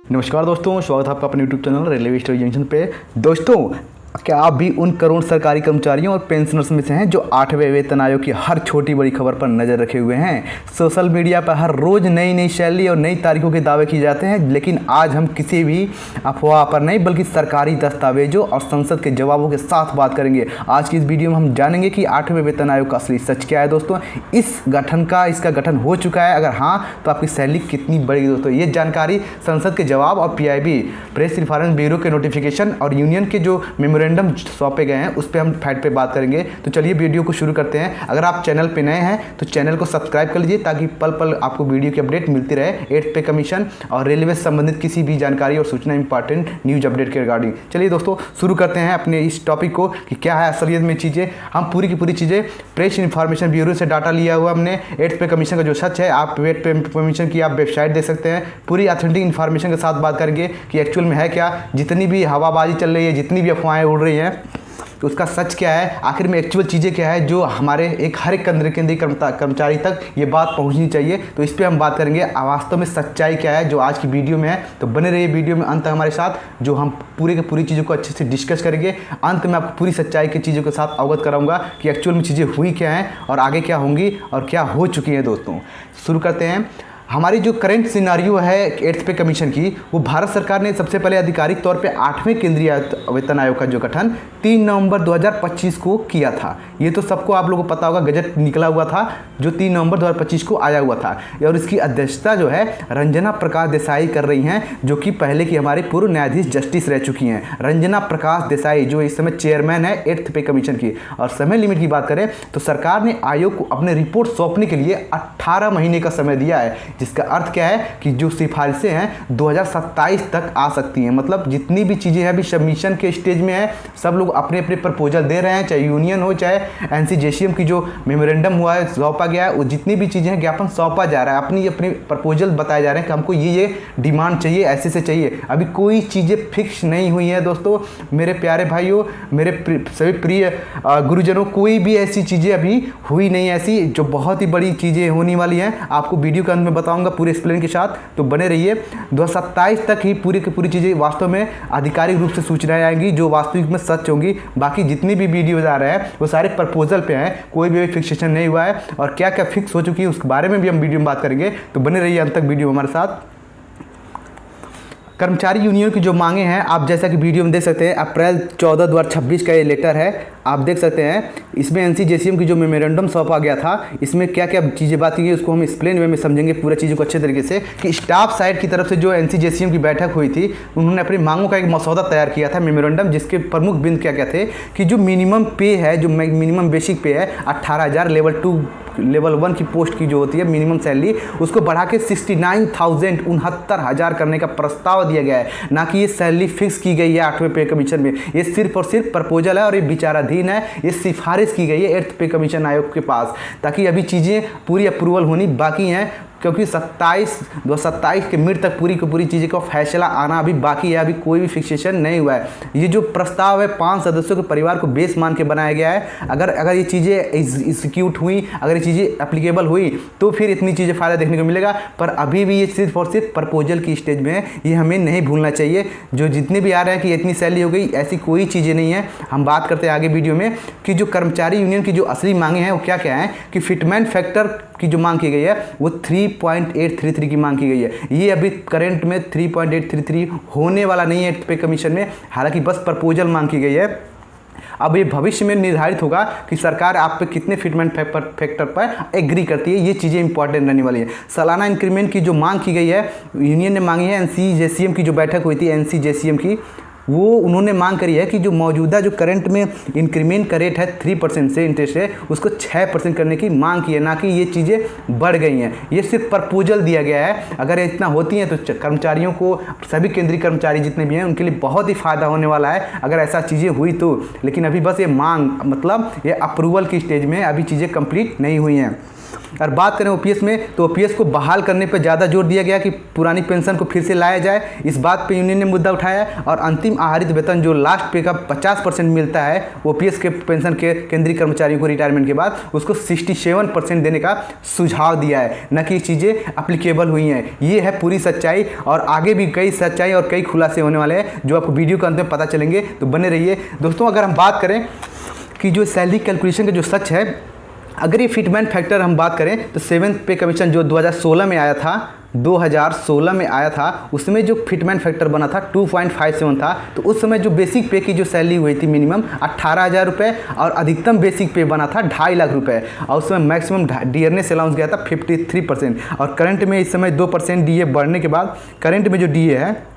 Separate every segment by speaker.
Speaker 1: नमस्कार दोस्तों, स्वागत है आपका अपने YouTube channel railway story junction पे। दोस्तों, क्या आप भी उन करोड़ सरकारी कर्मचारियों और पेंशनर्स में से हैं जो 8वें वेतन आयोग की हर छोटी बड़ी खबर पर नज़र रखे हुए हैं? सोशल मीडिया पर हर रोज़ नई नई शैली और नई तारीखों के दावे किए जाते हैं, लेकिन आज हम किसी भी अफवाह पर नहीं बल्कि सरकारी दस्तावेजों और संसद के जवाबों के साथ बात करेंगे। आज की इस वीडियो में हम जानेंगे कि 8वें वेतन आयोग का असली सच क्या है। दोस्तों, इसका गठन हो चुका है? अगर हाँ, तो आपकी सैलरी कितनी बढ़ेगी? दोस्तों, ये जानकारी संसद के जवाब और PIB प्रेस इन्फॉर्मेशन ब्यूरो के नोटिफिकेशन और यूनियन के जो मेमोरेंडम सौंपे गए हैं उस पर हम फैक्ट पे बात करेंगे। तो चलिए वीडियो को शुरू करते हैं। अगर आप चैनल पे नए हैं तो चैनल को सब्सक्राइब कर लीजिए ताकि पल पल आपको वीडियो की अपडेट मिलती रहे। 8th पे कमीशन और रेलवे से संबंधित किसी भी जानकारी और सूचना इंपॉर्टेंट न्यूज अपडेट के रिगार्डिंग। चलिए दोस्तों, शुरू करते हैं अपने इस टॉपिक को कि क्या है असलियत में चीज़ें। हम पूरी की पूरी चीज़ें प्रेस इन्फॉर्मेशन ब्यूरो से डाटा लिया हुआ हमने। 8th पे कमीशन का जो सच है, आप 8th पे कमीशन की आप वेबसाइट देख सकते हैं। पूरी ऑथेंटिक इन्फॉर्मेशन के साथ बात करेंगे कि एक्चुअल में है क्या। जितनी भी हवाबाजी चल रही है, जितनी भी अफवाहें उड़ रही हैं, तो उसका सच क्या है, आखिर में एक्चुअल चीज़ें क्या है जो हमारे हर एक केंद्रीय कर्मचारी तक ये बात पहुंचनी चाहिए। तो इस पर हम बात करेंगे वास्तव में सच्चाई क्या है जो आज की वीडियो में है। तो बने रहिए वीडियो में अंत तक हमारे साथ, जो हम पूरी की पूरी चीज़ों को अच्छे से डिस्कस करेंगे। अंत में आपको पूरी सच्चाई की चीज़ों के साथ अवगत कराऊंगा कि एक्चुअल में चीज़ें हुई क्या हैं और आगे क्या होंगी और क्या हो चुकी हैं। दोस्तों, शुरू करते हैं। हमारी जो करंट सिनारियो है 8th पे कमीशन की, वो भारत सरकार ने सबसे पहले आधिकारिक तौर पे 8वें केंद्रीय वेतन आयोग का जो गठन 3 नवंबर 2025 को किया था। ये तो सबको आप लोगों को पता होगा, गजट निकला हुआ था जो 3 नवंबर 2025 को आया हुआ था। और इसकी अध्यक्षता जो है रंजना प्रकाश देसाई कर रही हैं, जो कि पहले की हमारी पूर्व न्यायाधीश जस्टिस रह चुकी हैं। रंजना प्रकाश देसाई जो इस समय चेयरमैन है 8th पे कमीशन की। और समय लिमिट की बात करें तो सरकार ने आयोग को अपने रिपोर्ट सौंपने के लिए 18 महीने का समय दिया है, जिसका अर्थ क्या है कि जो सिफारिशें हैं 2027 तक आ सकती हैं। मतलब जितनी भी चीज़ें हैं अभी सबमिशन के स्टेज में है, सब लोग अपने अपने प्रपोजल दे रहे हैं, चाहे यूनियन हो चाहे NCJCM की जो मेमोरेंडम हुआ है सौंपा गया है, वो जितनी भी चीज़ें हैं ज्ञापन सौंपा जा रहा है, अपनी अपनी प्रपोजल बताए जा रहे हैं कि हमको ये डिमांड चाहिए, ऐसे से चाहिए। अभी कोई चीज़ें फिक्स नहीं हुई है। दोस्तों, मेरे प्यारे भाइयों, मेरे सभी प्रिय गुरुजनों, कोई भी ऐसी चीज़ें अभी हुई नहीं ऐसी जो बहुत ही बड़ी चीज़ें होने वाली हैं। आपको वीडियो के अंत में बताऊंगा पूरे एक्सप्लेन के साथ, तो बने रहिए। 2027 तक ही पूरी की पूरी चीज़ें वास्तव में आधिकारिक रूप से सूचनाएं आएंगी जो वास्तविक में सच होंगी। बाकी जितनी भी वीडियोज आ रहे हैं वो सारे प्रपोजल पे हैं, कोई भी फिक्सेशन नहीं हुआ है। और क्या क्या फिक्स हो चुकी है उसके बारे में भी हम वीडियो में बात करेंगे। तो बने रहिए अंत तक वीडियो हमारे साथ। कर्मचारी यूनियन की जो मांगे हैं, आप जैसा कि वीडियो में देख सकते हैं, अप्रैल 14 2026 का ये लेटर है। आप देख सकते हैं इसमें NCJCM की जो मेमोरेंडम सौंपा गया था, इसमें क्या क्या चीज़ें बात की गई उसको हम एक्सप्लेन वे में समझेंगे पूरा चीज़ों को अच्छे तरीके से। कि स्टाफ साइड की तरफ से जो NCJCM की बैठक हुई थी, उन्होंने अपनी मांगों का एक मसौदा तैयार किया था मेमोरेंडम, जिसके प्रमुख बिंदु क्या क्या थे कि जो मिनिमम पे है, जो मिनिमम बेसिक पे है 18,000, लेवल 1 की पोस्ट की जो होती है मिनिमम सैलरी, उसको बढ़ा के 69,000 करने का प्रस्ताव दिया गया है। ना कि ये सैलरी फिक्स की गई है 8वें पे कमीशन में, ये सिर्फ और सिर्फ प्रपोजल है और ये विचाराधीन है। ये सिफारिश की गई है 8th पे कमीशन आयोग के पास, ताकि अभी चीज़ें पूरी अप्रूवल होनी बाकी हैं, क्योंकि 2027 के मिड तक पूरी की पूरी चीज़ें का फैसला आना अभी बाकी है। अभी कोई भी फिक्सेशन नहीं हुआ है। ये जो प्रस्ताव है 5 सदस्यों के परिवार को बेस मान के बनाया गया है। अगर ये चीज़ें एग्जीक्यूट हुई, अगर ये चीज़ें एप्लीकेबल हुई तो फिर इतनी चीज़ें फ़ायदा देखने को मिलेगा। पर अभी भी ये सिर्फ और सिर्फ प्रपोजल की स्टेज में है, ये हमें नहीं भूलना चाहिए। जो जितने भी आ रहे हैं कि इतनी सैलरी हो गई, ऐसी कोई चीज़ें नहीं है। हम बात करते हैं आगे वीडियो में कि जो कर्मचारी यूनियन की जो असली मांगे हैं वो क्या क्या हैं। कि फिटमेंट फैक्टर की जो मांग की गई है वो 3.833 की मांग की गई है। ये अभी करंट में 3.833 होने वाला नहीं है 8th पे कमीशन में, हालांकि बस प्रपोजल मांग की गई है। अब ये भविष्य में निर्धारित होगा कि सरकार आप पे कितने फिटमेंट फैक्टर पर एग्री करती है। ये चीज़ें इंपॉर्टेंट रहने वाली है। सालाना इंक्रीमेंट की जो मांग की गई है, यूनियन ने मांगी है। NCJCM की जो बैठक हुई थी NCJCM की, वो उन्होंने मांग करी है कि जो मौजूदा जो करंट में इंक्रीमेंट का रेट है 3% से इंटरेस्ट है, उसको 6% करने की मांग की है। ना कि ये चीज़ें बढ़ गई हैं, ये सिर्फ प्रपोजल दिया गया है। अगर इतना होती हैं तो कर्मचारियों को, सभी केंद्रीय कर्मचारी जितने भी हैं, उनके लिए बहुत ही फ़ायदा होने वाला है अगर ऐसा चीज़ें हुई तो। लेकिन अभी बस ये मांग, मतलब ये अप्रूवल की स्टेज में, अभी चीज़ें कंप्लीट नहीं हुई हैं। और बात करें ओपीएस में, तो ओपीएस को बहाल करने पर ज़्यादा जोर दिया गया कि पुरानी पेंशन को फिर से लाया जाए। इस बात पे यूनियन ने मुद्दा उठाया। और अंतिम आहरित वेतन जो लास्ट पे का 50% मिलता है ओपीएस के पेंशन के केंद्रीय कर्मचारियों को रिटायरमेंट के बाद, उसको 67% देने का सुझाव दिया है। न कि चीज़ें अप्लीकेबल हुई हैं। ये है पूरी सच्चाई, और आगे भी कई सच्चाई और कई खुलासे होने वाले हैं जो आपको वीडियो के अंत में पता चलेंगे, तो बने रहिए दोस्तों। अगर हम बात करें कि जो सैलरी कैलकुलेशन का जो सच है, अगर ये फिटमेंट फैक्टर हम बात करें तो 7th पे कमीशन जो 2016 में आया था, 2016 में आया था, उसमें जो फिटमेंट फैक्टर बना था 2.57 था। तो उस समय जो बेसिक पे की जो सैलरी हुई थी मिनिमम 18,000 रुपये, और अधिकतम बेसिक पे बना था 2.5 लाख रुपये, और उस समय मैक्सिमम डियरनेस अलाउंस गया था 53%। और करंट में इस समय 2% डीए बढ़ने के बाद करंट में जो डीए है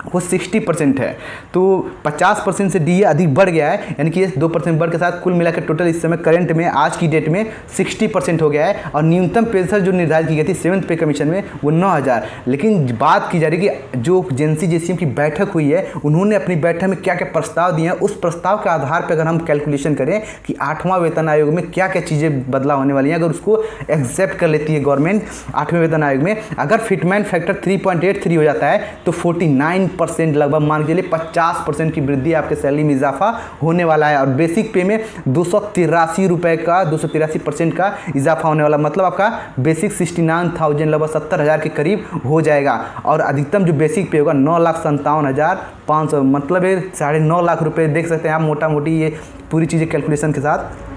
Speaker 1: वो 60% है। तो 50% से डीए अधिक बढ़ गया है, यानी कि 2% बढ़ के साथ कुल मिलाकर टोटल इस समय करंट में आज की डेट में 60% हो गया है। और न्यूनतम पेंशन जो निर्धारित की गई थी 7th पे कमीशन में वो 9,000। लेकिन बात की जा रही है कि जो जेएनसी जेसीएम की बैठक हुई है, उन्होंने अपनी बैठक में क्या क्या प्रस्ताव दिए हैं, उस प्रस्ताव के आधार पर अगर हम कैलकुलेशन करें कि 8वां वेतन आयोग में क्या क्या चीज़ें बदलाव होने वाली हैं, अगर उसको एक्सेप्ट कर लेती है गवर्नमेंट 8वें वेतन आयोग में, अगर फिटमेंट फैक्टर 3.83 हो जाता है तो 49% लगभग मान के लिए 50% की वृद्धि आपके सैलरी में इजाफा होने वाला है। और बेसिक पे में 283 रुपये का 283% का इजाफा होने वाला, मतलब आपका बेसिक 69,000 लगभग 70,000 के करीब हो जाएगा। और अधिकतम जो बेसिक पे होगा 9,57,500, मतलब 9.5 लाख रुपये। देख सकते हैं आप मोटा मोटी ये पूरी चीज़ें कैलकुलेशन के साथ।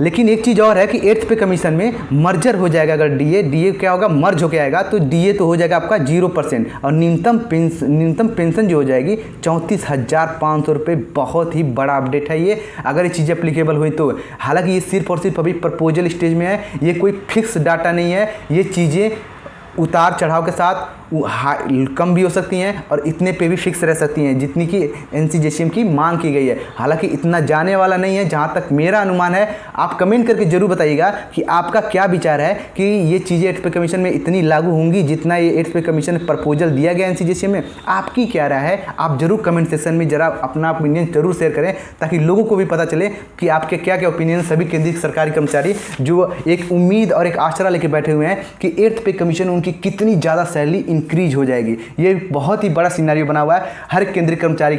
Speaker 1: लेकिन एक चीज़ और है कि 8th पे कमीशन में मर्जर हो जाएगा। अगर डीए क्या होगा, मर्ज होकर आएगा, तो डीए तो हो जाएगा आपका 0%। और न्यूनतम पेंशन जो हो जाएगी 34,500 रुपये। बहुत ही बड़ा अपडेट है ये, अगर ये चीज़ें अप्लीकेबल हुई तो। हालांकि ये सिर्फ और सिर्फ अभी प्रपोजल स्टेज में है, ये कोई फिक्स डाटा नहीं है। ये चीज़ें उतार चढ़ाव के साथ कम भी हो सकती हैं और इतने पे भी फिक्स रह सकती हैं जितनी की एनसीजेसीएम की मांग की गई है। हालांकि इतना जाने वाला नहीं है जहां तक मेरा अनुमान है। आप कमेंट करके जरूर बताइएगा कि आपका क्या विचार है कि ये चीज़ें 8th पे कमीशन में इतनी लागू होंगी जितना ये 8th पे कमीशन में प्रपोजल दिया गया एनसीजेसीएम में। आपकी क्या राय है, आप जरूर कमेंट सेक्शन में जरा अपना ओपिनियन जरूर शेयर करें, ताकि लोगों को भी पता चले कि आपके क्या क्या ओपिनियन। सभी केंद्रीय सरकारी कर्मचारी जो एक उम्मीद और एक आशा लेके बैठे हुए हैं कि 8th पे कमीशन उनकी कितनी ज़्यादा सैलरी इंक्रीज हो जाएगी। ये बहुत ही बड़ा सिनेरियो बना हुआ है हर केंद्रीय कर्मचारी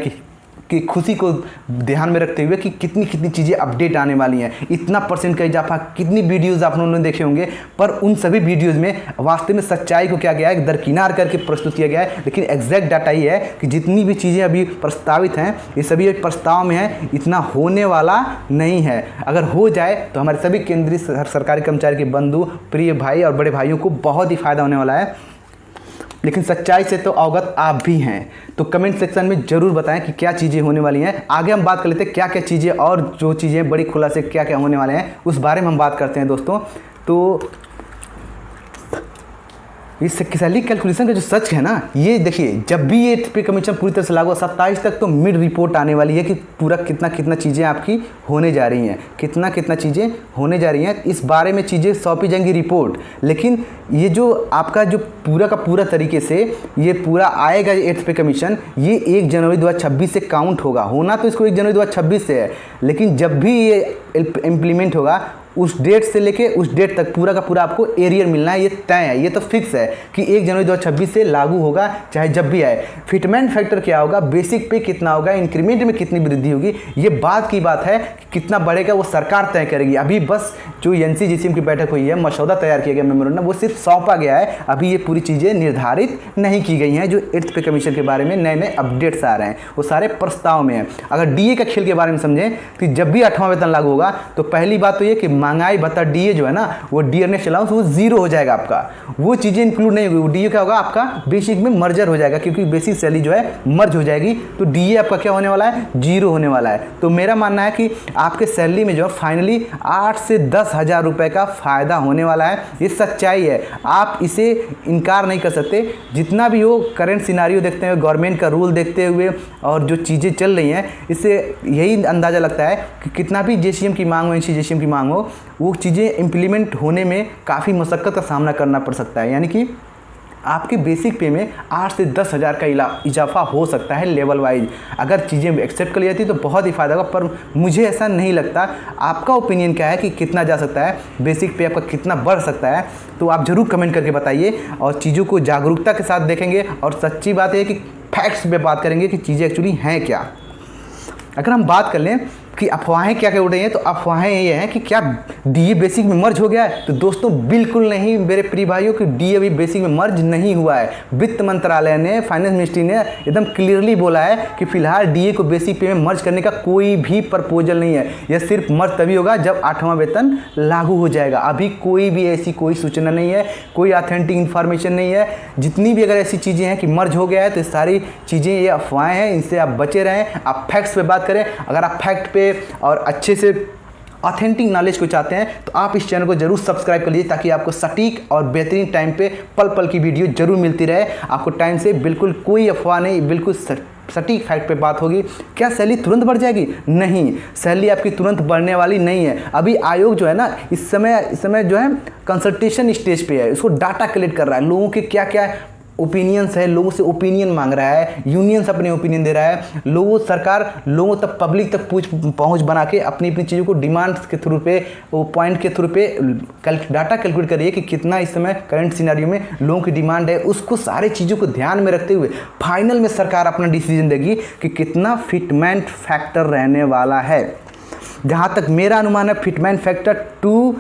Speaker 1: की खुशी को ध्यान में रखते हुए कि कितनी कितनी चीज़ें अपडेट आने वाली हैं। इतना परसेंट का इजाफा, कितनी वीडियोज़ आप लोगों ने देखे होंगे, पर उन सभी वीडियोज़ में वास्तव में सच्चाई को क्या गया है, दरकिनार करके प्रस्तुत किया गया है। लेकिन एग्जैक्ट डाटा ये है कि जितनी भी चीज़ें अभी प्रस्तावित हैं ये सभी एक प्रस्ताव में है, इतना होने वाला नहीं है। अगर हो जाए तो हमारे सभी केंद्रीय सरकारी कर्मचारी के बंधु, प्रिय भाई और बड़े भाइयों को बहुत ही फायदा होने वाला है। लेकिन सच्चाई से तो अवगत आप भी हैं, तो कमेंट सेक्शन में ज़रूर बताएं कि क्या चीज़ें होने वाली हैं। आगे हम बात कर लेते हैं क्या क्या चीज़ें, और जो चीज़ें बड़ी खुलासे क्या क्या होने वाले हैं उस बारे में हम बात करते हैं दोस्तों। तो इस सैलरी कैलकुलेशन का जो सच है ना, ये देखिए, जब भी ये 8th पे कमीशन पूरी तरह से लागू 27 तक तो मिड रिपोर्ट आने वाली है कि पूरा कितना चीज़ें आपकी होने जा रही हैं, कितना चीज़ें होने जा रही हैं। इस बारे में चीज़ें सौंपी जाएंगी रिपोर्ट। लेकिन ये जो आपका जो पूरा का पूरा तरीके से ये पूरा आएगा 8th पे कमीशन, ये 1 जनवरी 2026 से काउंट होगा। होना तो इसको 1 जनवरी 2026 से है, लेकिन जब भी ये इम्प्लीमेंट होगा उस डेट से लेके उस डेट तक पूरा का पूरा आपको एरियर मिलना है। ये तय है, ये तो फिक्स है कि 1 जनवरी 2026 से लागू होगा, चाहे जब भी आए। फिटमेंट फैक्टर क्या होगा, बेसिक पे कितना होगा, इंक्रीमेंट में कितनी वृद्धि होगी, ये बात की बात है। कितना बढ़ेगा वो सरकार तय करेगी। अभी बस जो एनसीजेसीएम की बैठक हुई है, मसौदा तैयार किया गया मेमोरेंडम, वो सिर्फ सौंपा गया है। अभी ये पूरी चीज़ें निर्धारित नहीं की गई हैं। जो 8th पे कमीशन के बारे में नए नए अपडेट्स आ रहे हैं वो सारे प्रस्ताव में हैं। अगर डीए का खेल के बारे में समझें कि जब भी 8वां वेतन लागू होगा तो पहली बात तो ये कि महंगाई भत्ता डीए जो है ना, वो डियरनेस अलाउंस वो 0 हो जाएगा आपका। वो चीज़ें इंक्लूड नहीं होगी। वो डीए क्या होगा, आपका बेसिक में मर्जर हो जाएगा, क्योंकि बेसिक सैलरी जो है मर्ज हो जाएगी। तो डीए आपका क्या होने वाला है, 0 होने वाला है। तो मेरा मानना है कि आपके सैलरी में जो है फाइनली 8 से 10 हज़ार रुपये का फ़ायदा होने वाला है। ये सच्चाई है, आप इसे इनकार नहीं कर सकते। जितना भी हो करंट सिनारियो देखते हुए, गवर्नमेंट का रूल देखते हुए और जो चीज़ें चल रही हैं, इससे यही अंदाज़ा लगता है कि कितना भी जेसीएम की मांग हो, एनसीजेसीएम की मांग हो, वो चीज़ें इम्प्लीमेंट होने में काफ़ी मशक्क़त का सामना करना पड़ सकता है। यानी कि आपके बेसिक पे में 8 से 10 हज़ार का इजाफा हो सकता है लेवल वाइज। अगर चीज़ें एक्सेप्ट कर ली जाती तो बहुत ही फ़ायदा होगा, पर मुझे ऐसा नहीं लगता। आपका ओपिनियन क्या है कि कितना जा सकता है, बेसिक पे आपका कितना बढ़ सकता है, तो आप ज़रूर कमेंट करके बताइए। और चीज़ों को जागरूकता के साथ देखेंगे और सच्ची बात है कि फैक्ट्स पे बात करेंगे कि चीज़ें एक्चुअली हैं क्या। अगर हम बात कर लें कि अफवाहें क्या क्या उड़ रही हैं, तो अफवाहें ये हैं कि क्या डीए बेसिक में मर्ज हो गया है। तो दोस्तों बिल्कुल नहीं मेरे प्रिय भाइयों, कि डीए अभी बेसिक में मर्ज नहीं हुआ है। वित्त मंत्रालय ने, फाइनेंस मिनिस्ट्री ने एकदम क्लियरली बोला है कि फिलहाल डीए को बेसिक पे में मर्ज करने का कोई भी प्रपोजल नहीं है। यह सिर्फ मर्ज तभी होगा जब 8वां वेतन लागू हो जाएगा। अभी कोई भी ऐसी कोई सूचना नहीं है, कोई ऑथेंटिक इन्फॉर्मेशन नहीं है। जितनी भी अगर ऐसी चीज़ें हैं कि मर्ज हो गया है, तो सारी चीज़ें ये अफवाहें हैं, इनसे आप बचे रहें। आप फैक्ट्स पे बात करें। अगर आप फैक्ट पे और अच्छे से ऑथेंटिक नॉलेज को चाहते हैं तो आप इस चैनल को जरूर सब्सक्राइब कर लीजिए, ताकि आपको सटीक और बेहतरीन टाइम पे पल पल की वीडियो जरूर मिलती रहे। आपको टाइम से बिल्कुल कोई अफवाह नहीं, बिल्कुल सटीक फैक्ट पे बात होगी। क्या सैलरी तुरंत बढ़ जाएगी? नहीं, सैलरी आपकी तुरंत बढ़ने वाली नहीं है। अभी आयोग जो है ना, इस समय जो है कंसल्टेशन स्टेज पे है। इसको डाटा कलेक्ट कर रहा है, लोगों के क्या क्या ओपिनियंस है, लोगों से ओपिनियन मांग रहा है, यूनियंस अपने ओपिनियन दे रहा है। सरकार लोगों तक, पब्लिक तक पहुंच बना के अपनी चीज़ों को डिमांड्स के थ्रू पे, वो पॉइंट के थ्रू पे डाटा कैलकुलेट करिए कि कितना इस समय करंट सिनेरियो में लोगों की डिमांड है। उसको सारे चीज़ों को ध्यान में रखते हुए फाइनल में सरकार अपना डिसीजन देगी कि कितना फिटमेंट फैक्टर रहने वाला है। जहाँ तक मेरा अनुमान है, फिटमेंट फैक्टर 2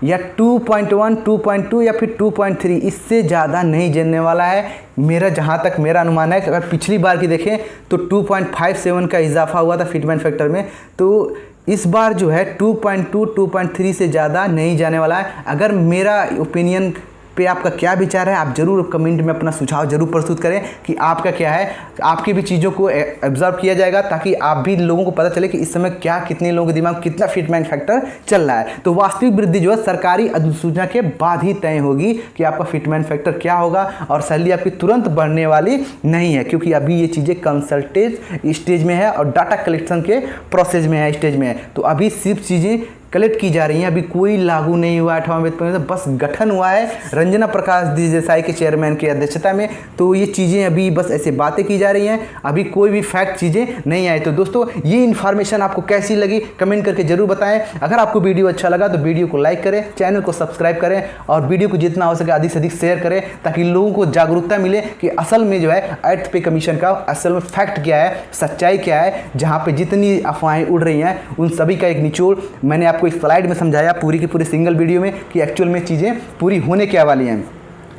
Speaker 1: या 2.1, 2.2 या फिर 2.3, इससे ज़्यादा नहीं गिरने वाला है। जहाँ तक मेरा अनुमान है कि अगर पिछली बार की देखें तो 2.57 का इजाफा हुआ था फिटमेंट फैक्टर में, तो इस बार जो है 2.2, 2.3 से ज़्यादा नहीं जाने वाला है। अगर मेरा ओपिनियन पे आपका क्या विचार है, आप जरूर कमेंट में अपना सुझाव जरूर प्रस्तुत करें कि आपका क्या है। आपकी भी चीज़ों को ऑब्जर्व किया जाएगा, ताकि आप भी लोगों को पता चले कि इस समय क्या, कितने लोगों के दिमाग में कितना फिटमेंट फैक्टर चल रहा है। तो वास्तविक वृद्धि जो है सरकारी अधिसूचना के बाद ही तय होगी कि आपका फिटमेंट फैक्टर क्या होगा, और सैलरी आपकी तुरंत बढ़ने वाली नहीं है, क्योंकि अभी ये चीज़ें कंसल्टेट स्टेज में है और डाटा कलेक्शन के प्रोसेस में है, स्टेज में है। तो अभी सिर्फ चीज़ें कलेक्ट की जा रही हैं, अभी कोई लागू नहीं हुआ 8वां वेतन, बस गठन हुआ है रंजना प्रकाश देसाई के चेयरमैन की अध्यक्षता में। तो ये चीज़ें अभी बस ऐसे बातें की जा रही हैं, अभी कोई भी फैक्ट चीज़ें नहीं आई। तो दोस्तों ये इन्फॉर्मेशन आपको कैसी लगी कमेंट करके जरूर बताएं। अगर आपको वीडियो अच्छा लगा तो वीडियो को लाइक करें, चैनल को सब्सक्राइब करें और वीडियो को जितना हो सके अधिक से अधिक शेयर करें, ताकि लोगों को जागरूकता मिले कि असल में जो है 8th पे कमीशन का असल में फैक्ट क्या है, सच्चाई क्या है। जहाँ पर जितनी अफवाहें उड़ रही हैं उन सभी का एक निचोड़ मैंने आपको इस स्लाइड में समझाया पूरी की पूरी सिंगल वीडियो में कि एक्चुअल में चीज़ें पूरी होने क्या वाली हैं।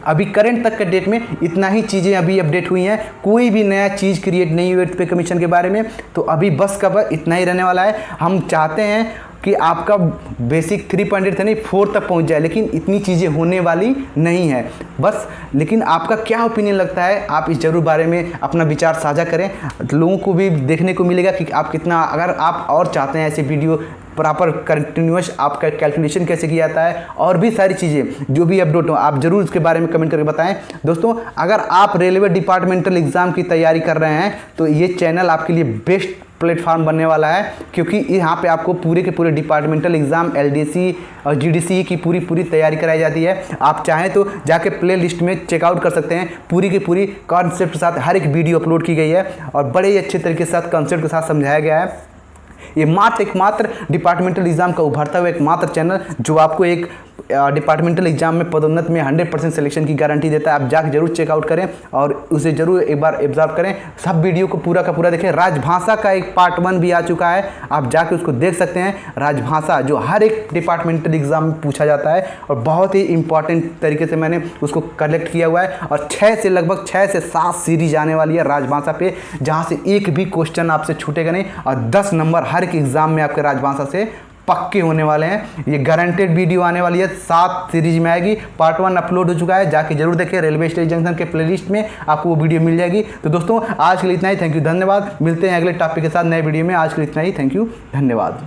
Speaker 1: अभी करंट तक के डेट में इतना ही चीज़ें अभी अपडेट हुई हैं, कोई भी नया चीज़ क्रिएट नहीं हुई 8th पे कमीशन के बारे में। तो अभी बस का बस इतना ही रहने वाला है। हम चाहते हैं कि आपका बेसिक 3.8 से नहीं 4 तक पहुंच जाए, लेकिन इतनी चीज़ें होने वाली नहीं है बस। लेकिन आपका क्या ओपिनियन लगता है, आप इस जरूर बारे में अपना विचार साझा करें, लोगों को भी देखने को मिलेगा कि आप कितना, अगर आप और चाहते हैं ऐसे वीडियो प्रॉपर कंटिन्यूअस आपका कैलकुलेशन कैसे किया जाता है और भी सारी चीज़ें जो भी अपडेट हो, आप जरूर इसके बारे में कमेंट करके बताएं। दोस्तों अगर आप रेलवे डिपार्टमेंटल एग्ज़ाम की तैयारी कर रहे हैं तो ये चैनल आपके लिए बेस्ट प्लेटफॉर्म बनने वाला है, क्योंकि यहाँ पे आपको पूरे के पूरे डिपार्टमेंटल एग्जाम, एलडीसी और जीडीसी की पूरी तैयारी कराई जाती है। आप चाहें तो जाके प्ले लिस्ट में चेकआउट कर सकते हैं, पूरी की पूरी कॉन्सेप्ट के साथ हर एक वीडियो अपलोड की गई है और बड़े ही अच्छे तरीके के साथ कॉन्सेप्ट के साथ समझाया गया है। ये एकमात्र डिपार्टमेंटल एग्जाम का उभरता हुआ एकमात्र चैनल जो आपको एक डिपार्टमेंटल एग्जाम में पदोन्नत में 100% सिलेक्शन की गारंटी देता है। आप जाकर जरूर चेकआउट करें और उसे जरूर एक बार ऑब्जर्व करें, सब वीडियो को पूरा का पूरा देखें। राजभाषा का एक पार्ट 1 भी आ चुका है, आप जाके उसको देख सकते हैं। राजभाषा जो हर एक डिपार्टमेंटल एग्जाम में पूछा जाता है और बहुत ही इंपॉर्टेंट तरीके से मैंने उसको कलेक्ट किया हुआ है और लगभग 6 से 7 सीरीज आने वाली है राजभाषा पे, जहाँ से एक भी क्वेश्चन आपसे छूटेगा नहीं और 10 नंबर हर एक एग्जाम में आपके राजभाषा से पक्के होने वाले हैं। ये गारंटेड वीडियो आने वाली है, 7 सीरीज में आएगी। पार्ट 1 अपलोड हो चुका है, जाके जरूर देखें, रेलवे स्टेशन जंक्शन के प्लेलिस्ट में आपको वो वीडियो मिल जाएगी। तो दोस्तों आज के लिए इतना ही, थैंक यू, धन्यवाद। मिलते हैं अगले टॉपिक के साथ नए वीडियो में। आज के लिए इतना ही, थैंक यू, धन्यवाद।